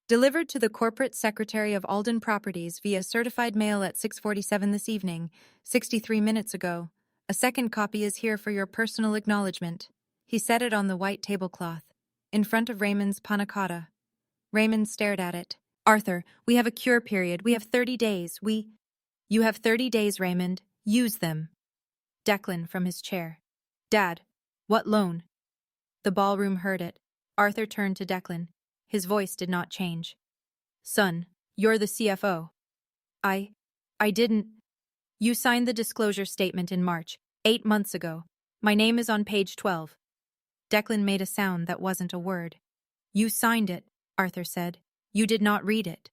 "Delivered to the corporate secretary of Alden Properties via certified mail at 6:47 this evening, 63 minutes ago. A second copy is here for your personal acknowledgement." He set it on the white tablecloth, in front of Raymond's panna cotta. Raymond stared at it. "Arthur, we have a cure period. We have 30 days. You have 30 days, Raymond. Use them." Declan from his chair. "Dad, what loan?" The ballroom heard it. Arthur turned to Declan. His voice did not change. "Son, you're the CFO. I didn't. You signed the disclosure statement in March, 8 months ago. My name is on page 12. Declan made a sound that wasn't a word. "You signed it," Arthur said. "You did not read it."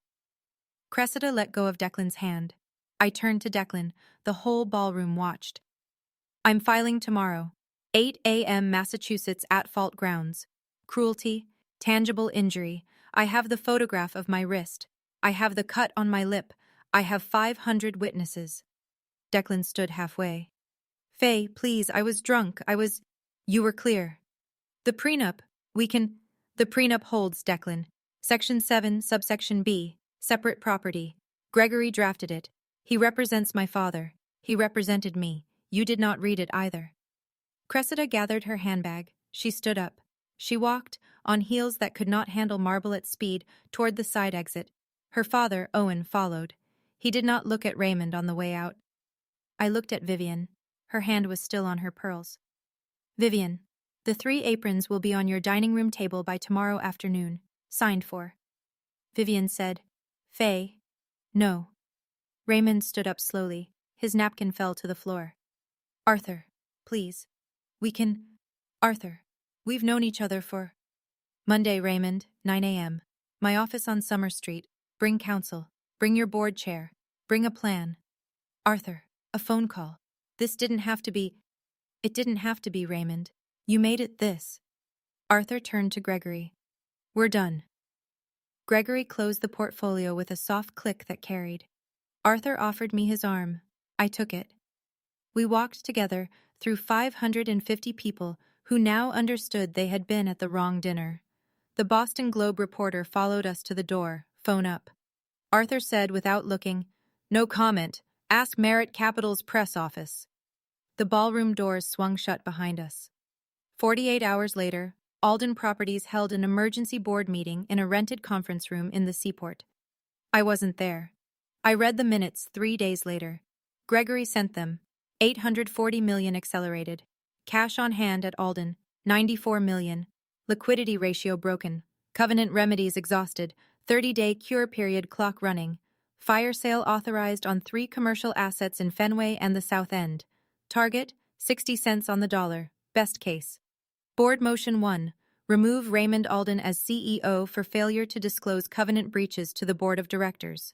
Cressida let go of Declan's hand. I turned to Declan. The whole ballroom watched. "I'm filing tomorrow. 8 a.m. Massachusetts at-fault grounds. Cruelty, tangible injury. I have the photograph of my wrist. I have the cut on my lip. I have 500 witnesses." Declan stood halfway. "Faye, please, I was drunk. You were clear." "The prenup," We can. The prenup holds, Declan. Section 7, subsection B, separate property. Gregory drafted it. He represents my father. He represented me. You did not read it either. Cressida gathered her handbag. She stood up. She walked, on heels that could not handle marble at speed, toward the side exit. Her father, Owen, followed. He did not look at Raymond on the way out. I looked at Vivian. Her hand was still on her pearls. Vivian, the 3 aprons will be on your dining room table by tomorrow afternoon. Signed for. Vivian said, Faye. No. Raymond stood up slowly. His napkin fell to the floor. Arthur, please. We can. Arthur, we've known each other for. Monday, Raymond, 9 a.m. My office on Summer Street. Bring counsel. Bring your board chair. Bring a plan. Arthur, a phone call. This didn't have to be. It didn't have to be, Raymond. You made it this. Arthur turned to Gregory. We're done. Gregory closed the portfolio with a soft click that carried. Arthur offered me his arm. I took it. We walked together through 550 people who now understood they had been at the wrong dinner. The Boston Globe reporter followed us to the door, phone up. Arthur said without looking, No comment. Ask Merritt Capital's press office. The ballroom doors swung shut behind us. 48 hours later, Alden Properties held an emergency board meeting in a rented conference room in the Seaport. I wasn't there. I read the minutes 3 days later. Gregory sent them. 840 million accelerated. Cash on hand at Alden, 94 million. Liquidity ratio broken. Covenant remedies exhausted. 30-day cure period clock running. Fire sale authorized on 3 commercial assets in Fenway and the South End. Target, 60 cents on the dollar. Best case. Board Motion 1. Remove Raymond Alden as CEO for failure to disclose covenant breaches to the Board of Directors.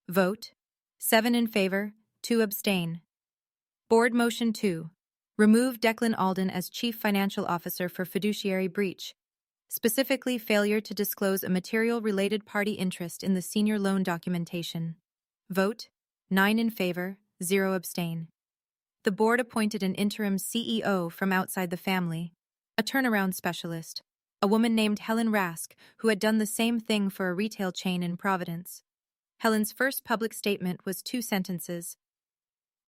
Vote. 7 in favor, 2 abstain. Board Motion 2. Remove Declan Alden as Chief Financial Officer for fiduciary breach, specifically failure to disclose a material related party interest in the senior loan documentation. Vote. 9 in favor, 0 abstain. The board appointed an interim CEO from outside the family, a turnaround specialist, a woman named Helen Rask, who had done the same thing for a retail chain in Providence. Helen's first public statement was 2 sentences.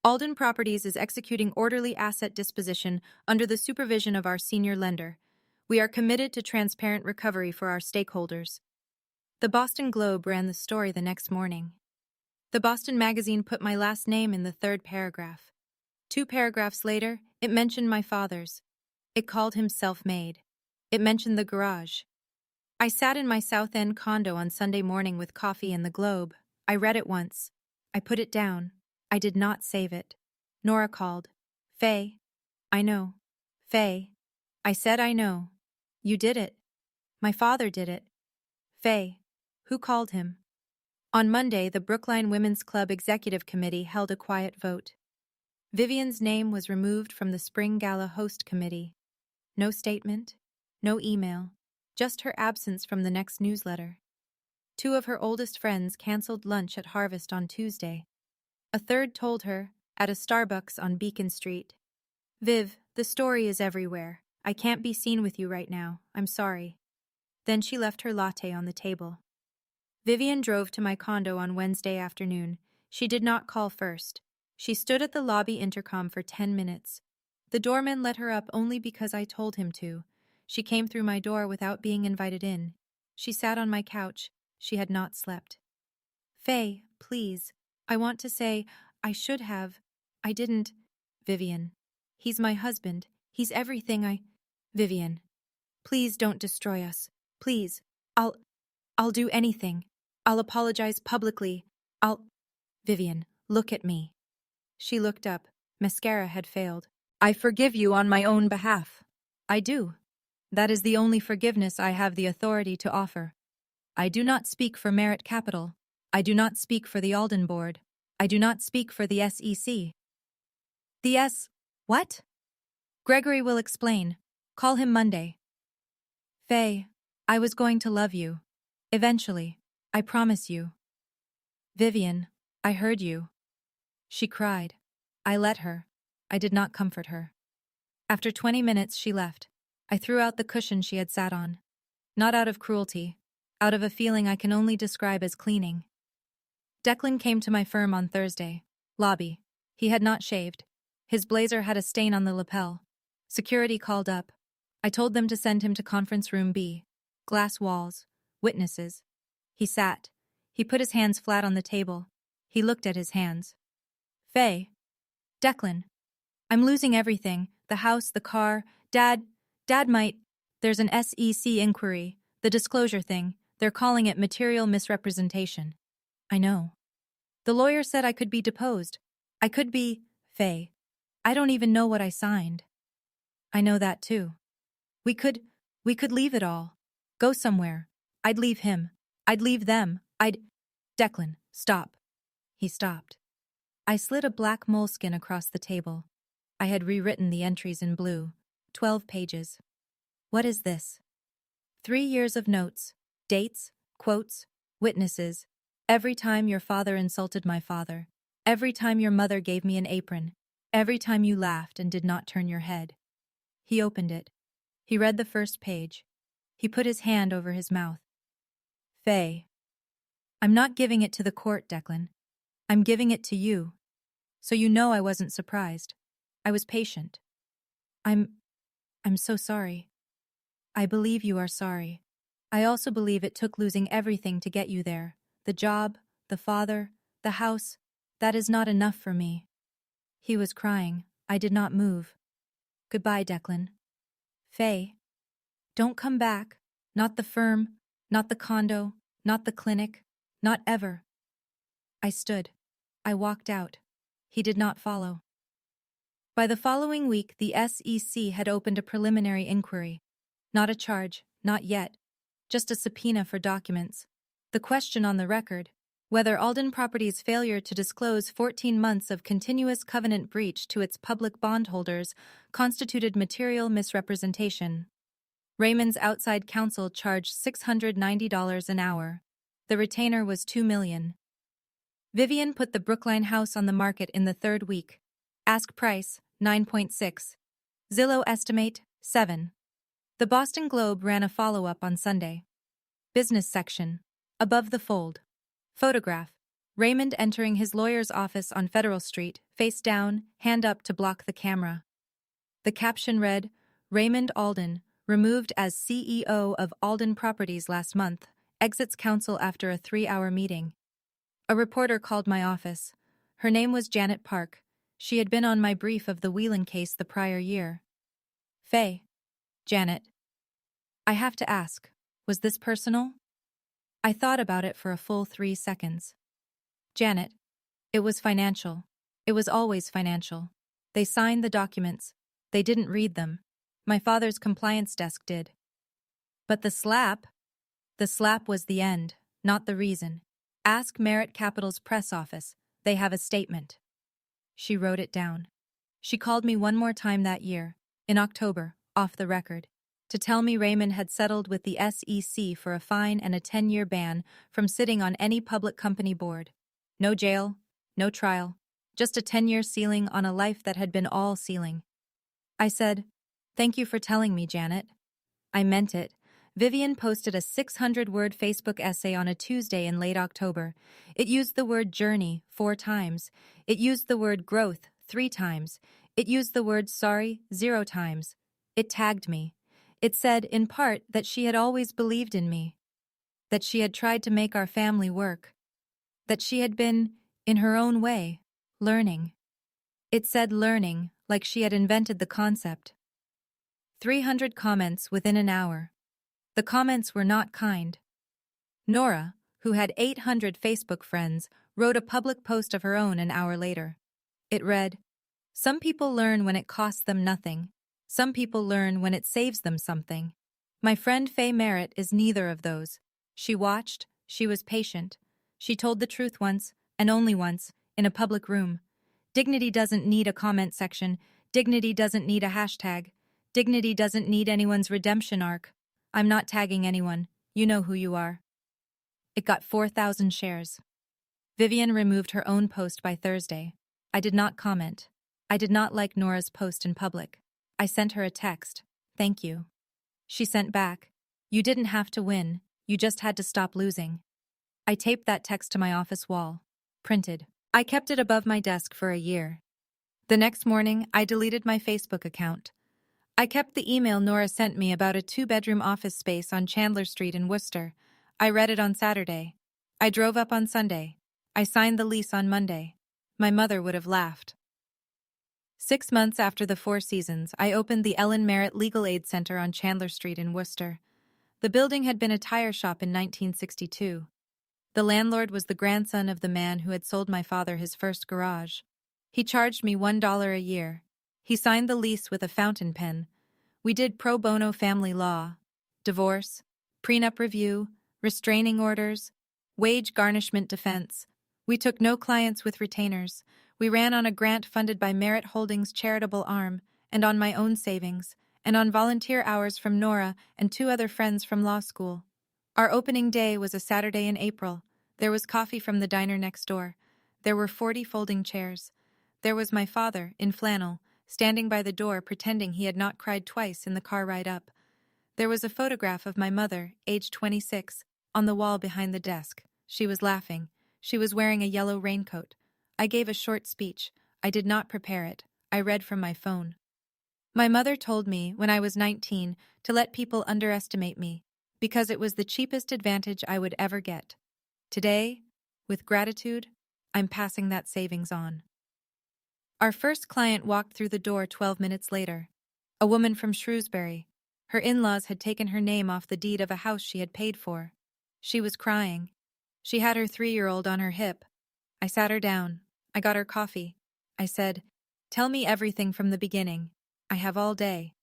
Alden Properties is executing orderly asset disposition under the supervision of our senior lender. We are committed to transparent recovery for our stakeholders. The Boston Globe ran the story the next morning. The Boston Magazine put my last name in the 3rd paragraph. 2 paragraphs later, it mentioned my father's. It called him self-made. It mentioned the garage. I sat in my South End condo on Sunday morning with coffee and the Globe. I read it once. I put it down. I did not save it. Nora called. Faye. I know. Faye. I said I know. You did it. My father did it. Faye. Who called him? On Monday, the Brookline Women's Club Executive Committee held a quiet vote. Vivian's name was removed from the Spring Gala Host Committee. No statement, no email, just her absence from the next newsletter. 2 of her oldest friends canceled lunch at Harvest on Tuesday. A third told her, at a Starbucks on Beacon Street, Viv, the story is everywhere. I can't be seen with you right now. I'm sorry. Then she left her latte on the table. Vivian drove to my condo on Wednesday afternoon. She did not call first. She stood at the lobby intercom for 10 minutes. The doorman let her up only because I told him to. She came through my door without being invited in. She sat on my couch. She had not slept. Faye, please. I want to say, I should have. I didn't. Vivian. He's my husband. He's everything I. Vivian. Please don't destroy us. Please. I'll do anything. I'll apologize publicly. Vivian, look at me. She looked up. Mascara had failed. I forgive you on my own behalf. I do. That is the only forgiveness I have the authority to offer. I do not speak for Merritt Capital. I do not speak for the Alden Board. I do not speak for the SEC. The S... What? Gregory will explain. Call him Monday. Faye, I was going to love you. Eventually. I promise you. Vivian, I heard you. She cried. I let her. I did not comfort her. After 20 minutes, she left. I threw out the cushion she had sat on. Not out of cruelty, out of a feeling I can only describe as cleaning. Declan came to my firm on Thursday. Lobby. He had not shaved. His blazer had a stain on the lapel. Security called up. I told them to send him to conference room B. Glass walls. Witnesses. He sat. He put his hands flat on the table. He looked at his hands. Faye. Declan. I'm losing everything. The house, the car. Dad might. There's an SEC inquiry. The disclosure thing. They're calling it material misrepresentation. I know. The lawyer said I could be deposed. I could be, Faye. I don't even know what I signed. I know that too. We could leave it all. Go somewhere. I'd leave him. I'd leave them. Declan, stop. He stopped. I slid a black moleskin across the table. I had rewritten the entries in blue. 12 pages. What is this? 3 years of notes, dates, quotes, witnesses. Every time your father insulted my father. Every time your mother gave me an apron. Every time you laughed and did not turn your head. He opened it. He read the first page. He put his hand over his mouth. Faye. I'm not giving it to the court, Declan. I'm giving it to you. So you know I wasn't surprised. I was patient. I'm so sorry. I believe you are sorry. I also believe it took losing everything to get you there. The job, the father, the house. That is not enough for me. He was crying. I did not move. Goodbye, Declan. Faye. Don't come back. Not the firm, not the condo, not the clinic, not ever. I stood. I walked out. He did not follow. By the following week, the SEC had opened a preliminary inquiry. Not a charge, not yet. Just a subpoena for documents. The question on the record, whether Alden Properties' failure to disclose 14 months of continuous covenant breach to its public bondholders constituted material misrepresentation. Raymond's outside counsel charged $690 an hour. The retainer was $2 million. Vivian put the Brookline house on the market in the third week. Ask price, 9.6. Zillow estimate, 7. The Boston Globe ran a follow-up on Sunday. Business section. Above the fold. Photograph. Raymond entering his lawyer's office on Federal Street, face down, hand up to block the camera. The caption read, Raymond Alden, removed as CEO of Alden Properties last month, exits counsel after a 3-hour meeting. A reporter called my office. Her name was Janet Park. She had been on my brief of the Whelan case the prior year. Faye. Janet. I have to ask, was this personal? I thought about it for a full 3 seconds. Janet. It was financial. It was always financial. They signed the documents. They didn't read them. My father's compliance desk did. But the slap? The slap was the end, not the reason. Ask Merit Capital's press office. They have a statement. She wrote it down. She called me one more time that year, in October, off the record, to tell me Raymond had settled with the SEC for a fine and a 10-year ban from sitting on any public company board. No jail, no trial, just a 10-year ceiling on a life that had been all ceiling. I said, "Thank you for telling me, Janet." I meant it. Vivian posted a 600-word Facebook essay on a Tuesday in late October. It used the word journey 4 times. It used the word growth 3 times. It used the word sorry 0 times. It tagged me. It said, in part, that she had always believed in me. That she had tried to make our family work. That she had been, in her own way, learning. It said learning, like she had invented the concept. 300 comments within an hour. The comments were not kind. Nora, who had 800 Facebook friends, wrote a public post of her own an hour later. It read, "Some people learn when it costs them nothing. Some people learn when it saves them something. My friend Faye Merritt is neither of those. She watched, she was patient. She told the truth once, and only once, in a public room. Dignity doesn't need a comment section. Dignity doesn't need a hashtag. Dignity doesn't need anyone's redemption arc. I'm not tagging anyone. You know who you are." It got 4,000 shares. Vivian removed her own post by Thursday. I did not comment. I did not like Nora's post in public. I sent her a text. Thank you. She sent back, "You didn't have to win, you just had to stop losing." I taped that text to my office wall. Printed. I kept it above my desk for a year. The next morning, I deleted my Facebook account. I kept the email Nora sent me about a 2-bedroom office space on Chandler Street in Worcester. I read it on Saturday. I drove up on Sunday. I signed the lease on Monday. My mother would have laughed. 6 months after the Four Seasons, I opened the Ellen Merritt Legal Aid Center on Chandler Street in Worcester. The building had been a tire shop in 1962. The landlord was the grandson of the man who had sold my father his first garage. He charged me $1 a year. He signed the lease with a fountain pen. We did pro bono family law, divorce, prenup review, restraining orders, wage garnishment defense. We took no clients with retainers. We ran on a grant funded by Merritt Holdings' charitable arm, and on my own savings, and on volunteer hours from Nora and 2 other friends from law school. Our opening day was a Saturday in April. There was coffee from the diner next door. There were 40 folding chairs. There was my father, in flannel, standing by the door pretending he had not cried twice in the car ride up. There was a photograph of my mother, aged 26, on the wall behind the desk. She was laughing. She was wearing a yellow raincoat. I gave a short speech. I did not prepare it. I read from my phone. My mother told me, when I was 19, to let people underestimate me, because it was the cheapest advantage I would ever get. Today, with gratitude, I'm passing that savings on. Our first client walked through the door 12 minutes later. A woman from Shrewsbury. Her in-laws had taken her name off the deed of a house she had paid for. She was crying. She had her 3-year-old on her hip. I sat her down. I got her coffee. I said, "Tell me everything from the beginning. I have all day."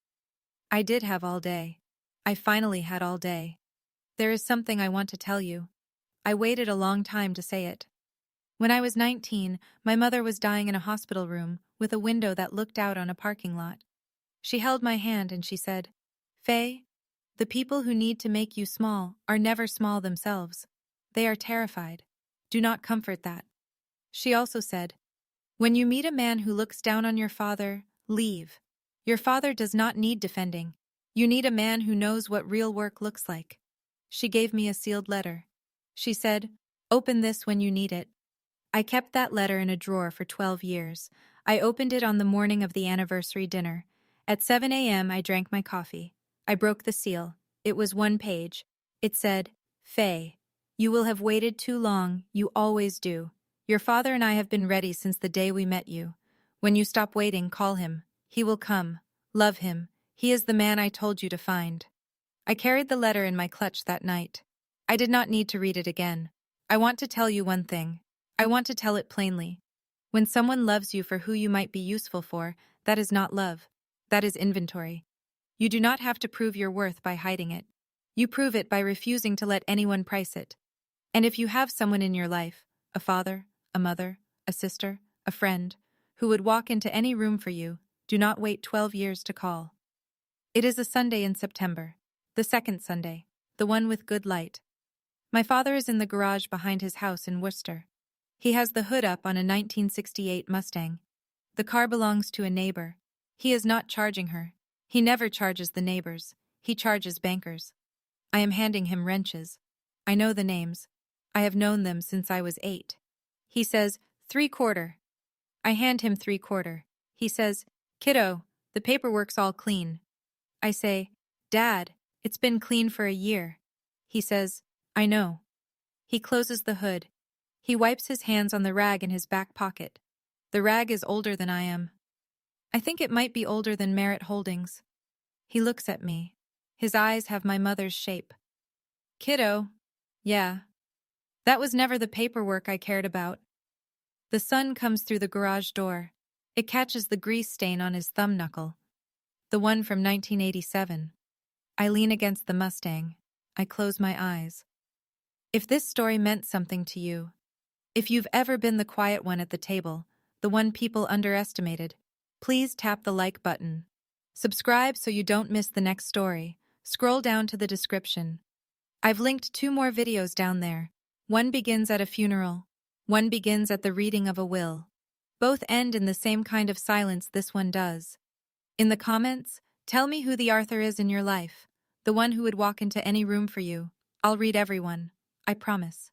I did have all day. I finally had all day. There is something I want to tell you. I waited a long time to say it. When I was 19, my mother was dying in a hospital room with a window that looked out on a parking lot. She held my hand and she said, "Faye, the people who need to make you small are never small themselves. They are terrified. Do not comfort that." She also said, "When you meet a man who looks down on your father, leave. Your father does not need defending. You need a man who knows what real work looks like." She gave me a sealed letter. She said, "Open this when you need it." I kept that letter in a drawer for 12 years. I opened it on the morning of the anniversary dinner. At 7 a.m., I drank my coffee. I broke the seal. It was 1 page. It said, "Faye, you will have waited too long. You always do. Your father and I have been ready since the day we met you. When you stop waiting, call him. He will come. Love him. He is the man I told you to find." I carried the letter in my clutch that night. I did not need to read it again. I want to tell you one thing. I want to tell it plainly. When someone loves you for who you might be useful for, that is not love. That is inventory. You do not have to prove your worth by hiding it. You prove it by refusing to let anyone price it. And if you have someone in your life, a father, a mother, a sister, a friend, who would walk into any room for you, do not wait 12 years to call. It is a Sunday in September, the second Sunday, the one with good light. My father is in the garage behind his house in Worcester. He has the hood up on a 1968 Mustang. The car belongs to a neighbor. He is not charging her. He never charges the neighbors. He charges bankers. I am handing him wrenches. I know the names. I have known them since I was 8. He says, 3/4. I hand him 3/4. He says, "Kiddo, the paperwork's all clean." I say, "Dad, it's been clean for a year." He says, "I know." He closes the hood. He wipes his hands on the rag in his back pocket. The rag is older than I am. I think it might be older than Merritt Holdings. He looks at me. His eyes have my mother's shape. "Kiddo." "Yeah." That was never the paperwork I cared about. The sun comes through the garage door. It catches the grease stain on his thumb knuckle. The one from 1987. I lean against the Mustang. I close my eyes. If this story meant something to you, if you've ever been the quiet one at the table, the one people underestimated, please tap the like button. Subscribe so you don't miss the next story. Scroll down to the description. I've linked 2 more videos down there. One begins at a funeral. One begins at the reading of a will. Both end in the same kind of silence this one does. In the comments, tell me who the Arthur is in your life. The one who would walk into any room for you. I'll read everyone. I promise.